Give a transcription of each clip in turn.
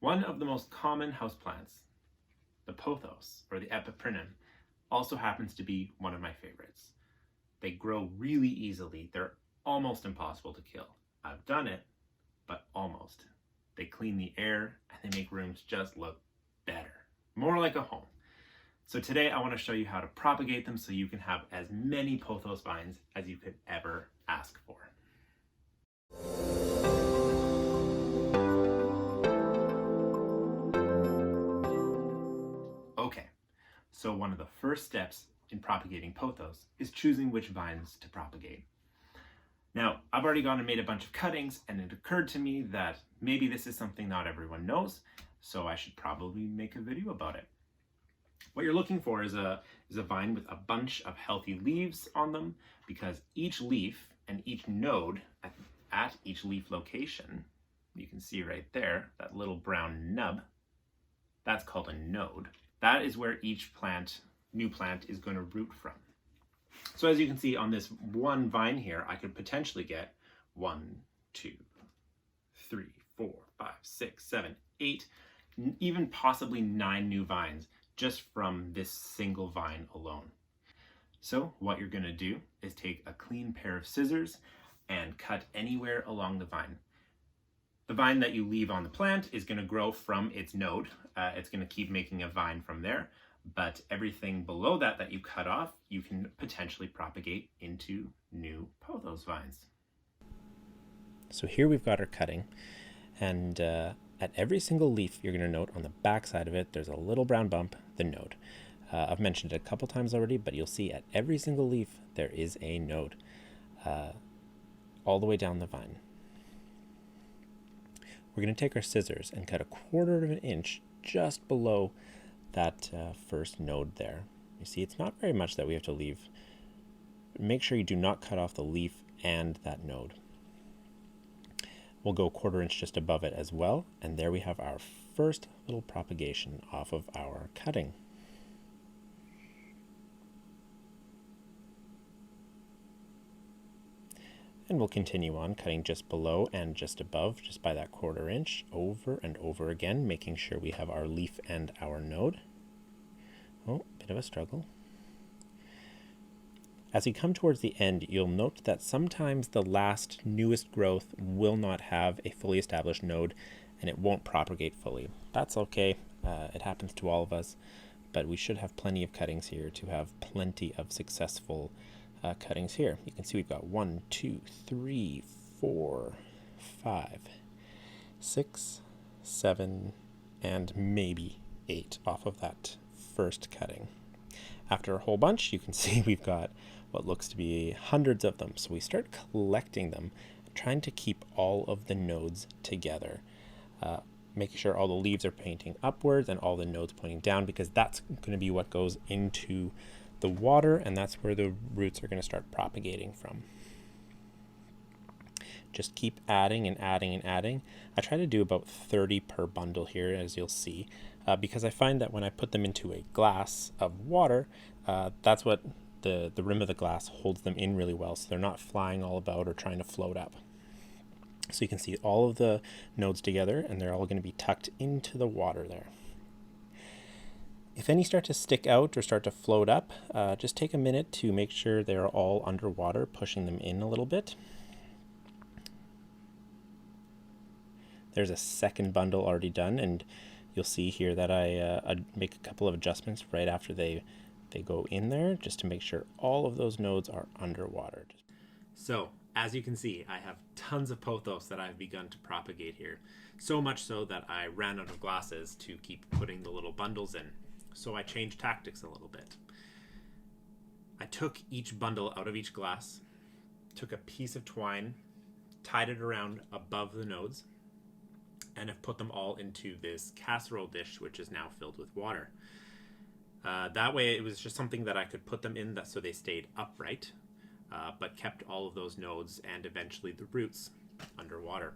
One of the most common houseplants, the pothos or the epiprinum, also happens to be one of my favorites. They grow really easily. They're almost impossible to kill. I've done it, but almost. They clean the air and they make rooms just look better, more like a home. So today I want to show you how to propagate them so you can have as many pothos vines as you could ever ask for. Okay, so one of the first steps in propagating pothos is choosing which vines to propagate. Now, I've already gone and made a bunch of cuttings, and it occurred to me that maybe this is something not everyone knows, so I should probably make a video about it. What you're looking for is a vine with a bunch of healthy leaves on them, because each leaf and each node at each leaf location, you can see right there, that little brown nub, that's called a node. That is where each new plant is going to root from. So as you can see on this one vine here, I could potentially get 1, 2, 3, 4, 5, 6, 7, 8, even possibly 9 new vines just from this single vine alone. So what you're going to do is take a clean pair of scissors and cut anywhere along the vine. The vine that you leave on the plant is going to grow from its node. It's going to keep making a vine from there, but everything below that you cut off, you can potentially propagate into new pothos vines. So here we've got our cutting, and at every single leaf, you're going to note on the back side of it, there's a little brown bump, the node. I've mentioned it a couple times already, but you'll see at every single leaf, there is a node all the way down the vine. We're going to take our scissors and cut 1/4 of an inch just below that first node there. You see, it's not very much that we have to leave. Make sure you do not cut off the leaf and that node. We'll go 1/4 inch just above it as well, and there we have our first little propagation off of our cutting. And we'll continue on cutting just below and just above, just by that 1/4 inch, over and over again, making sure we have our leaf and our node. Oh, bit of a struggle. As we come towards the end, you'll note that sometimes the last newest growth will not have a fully established node and it won't propagate fully. That's okay. It happens to all of us, but we should have plenty of cuttings here to have plenty of successful cuttings here. You can see we've got 1, 2, 3, 4, 5, 6, 7, and maybe 8 off of that first cutting. After a whole bunch, you can see we've got what looks to be hundreds of them. So we start collecting them, trying to keep all of the nodes together, making sure all the leaves are pointing upwards and all the nodes pointing down, because that's going to be what goes into the water, and that's where the roots are going to start propagating from. Just keep adding and adding and adding. I try to do about 30 per bundle here, as you'll see, because I find that when I put them into a glass of water, that's what the rim of the glass holds them in really well, so they're not flying all about or trying to float up. So you can see all of the nodes together, and they're all going to be tucked into the water there. If any start to stick out or start to float up, just take a minute to make sure they're all underwater, pushing them in a little bit. There's a second bundle already done, and you'll see here that I make a couple of adjustments right after they go in there, just to make sure all of those nodes are underwater. So, as you can see, I have tons of pothos that I've begun to propagate here. So much so that I ran out of glasses to keep putting the little bundles in. So I changed tactics a little bit. I took each bundle out of each glass, took a piece of twine, tied it around above the nodes, and have put them all into this casserole dish, which is now filled with water. That way it was just something that I could put them in so they stayed upright, but kept all of those nodes and eventually the roots underwater.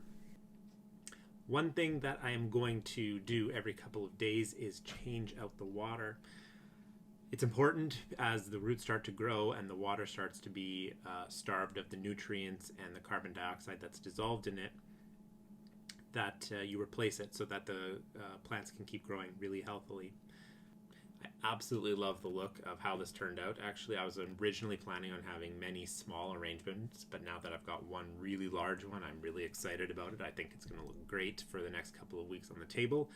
One thing that I am going to do every couple of days is change out the water. It's important as the roots start to grow and the water starts to be starved of the nutrients and the carbon dioxide that's dissolved in it, that you replace it so that the plants can keep growing really healthily. I absolutely love the look of how this turned out. Actually, I was originally planning on having many small arrangements, but now that I've got one really large one, I'm really excited about it. I think it's going to look great for the next couple of weeks on the table.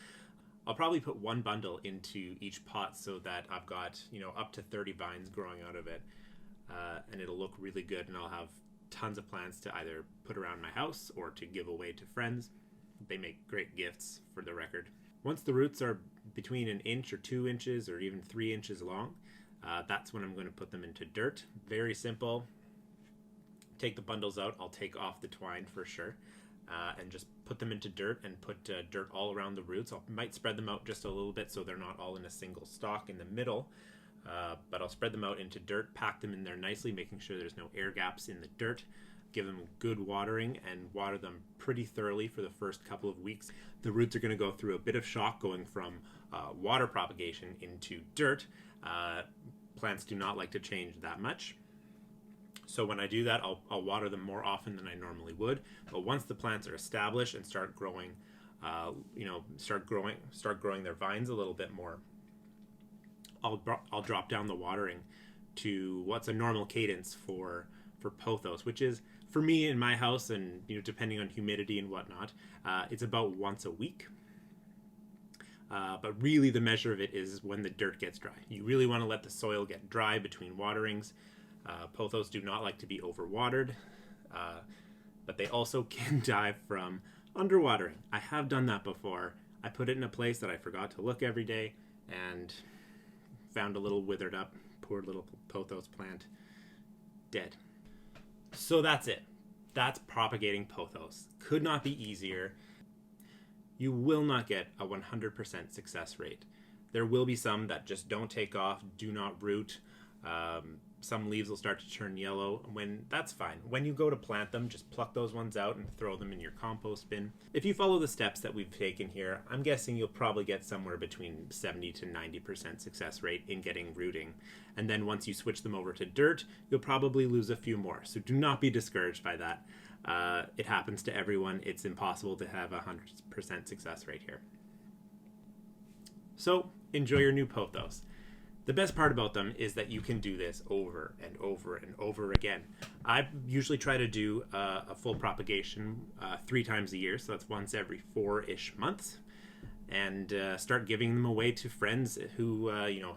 I'll probably put one bundle into each pot so that I've got, up to 30 vines growing out of it, and it'll look really good, and I'll have tons of plants to either put around my house or to give away to friends. They make great gifts, for the record. Once the roots are between an inch or 2 inches or even 3 inches long, that's when I'm going to put them into dirt. Very simple. Take the bundles out. I'll take off the twine for sure, and just put them into dirt and put dirt all around the roots. I might spread them out just a little bit so they're not all in a single stalk in the middle, but I'll spread them out into dirt, pack them in there nicely, making sure there's no air gaps in the dirt. Give them good watering and water them pretty thoroughly for the first couple of weeks. The roots are going to go through a bit of shock going from water propagation into dirt. Plants do not like to change that much. So when I do that, I'll water them more often than I normally would. But once the plants are established and start growing, start growing their vines a little bit more, I'll drop down the watering to what's a normal cadence for pothos, which is, for me in my house, and depending on humidity and whatnot, it's about once a week. But really the measure of it is when the dirt gets dry. You really want to let the soil get dry between waterings. Pothos do not like to be overwatered, but they also can die from underwatering. I have done that before. I put it in a place that I forgot to look every day and found a little withered up, poor little pothos plant, dead. So that's it. That's propagating pothos. Could not be easier. You will not get a 100% success rate. There will be some that just don't take off, do not root. Some leaves will start to turn yellow. That's fine. When you go to plant them, just pluck those ones out and throw them in your compost bin. If you follow the steps that we've taken here, I'm guessing you'll probably get somewhere between 70 to 90% success rate in getting rooting. And then once you switch them over to dirt, you'll probably lose a few more. So do not be discouraged by that. It happens to everyone. It's impossible to have a 100% success rate here. So enjoy your new pothos. The best part about them is that you can do this over and over and over again. I usually try to do a full propagation 3 times a year, so that's once every 4-ish months, and start giving them away to friends who,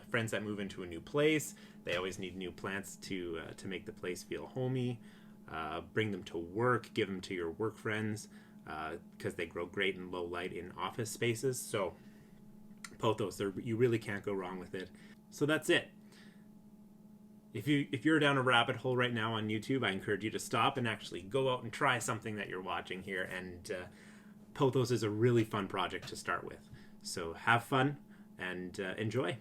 friends that move into a new place. They always need new plants to make the place feel homey. Bring them to work, give them to your work friends, because they grow great in low light in office spaces. So pothos, you really can't go wrong with it. So that's it. If you're down a rabbit hole right now on YouTube, I encourage you to stop and actually go out and try something that you're watching here. And pothos is a really fun project to start with. So have fun and enjoy.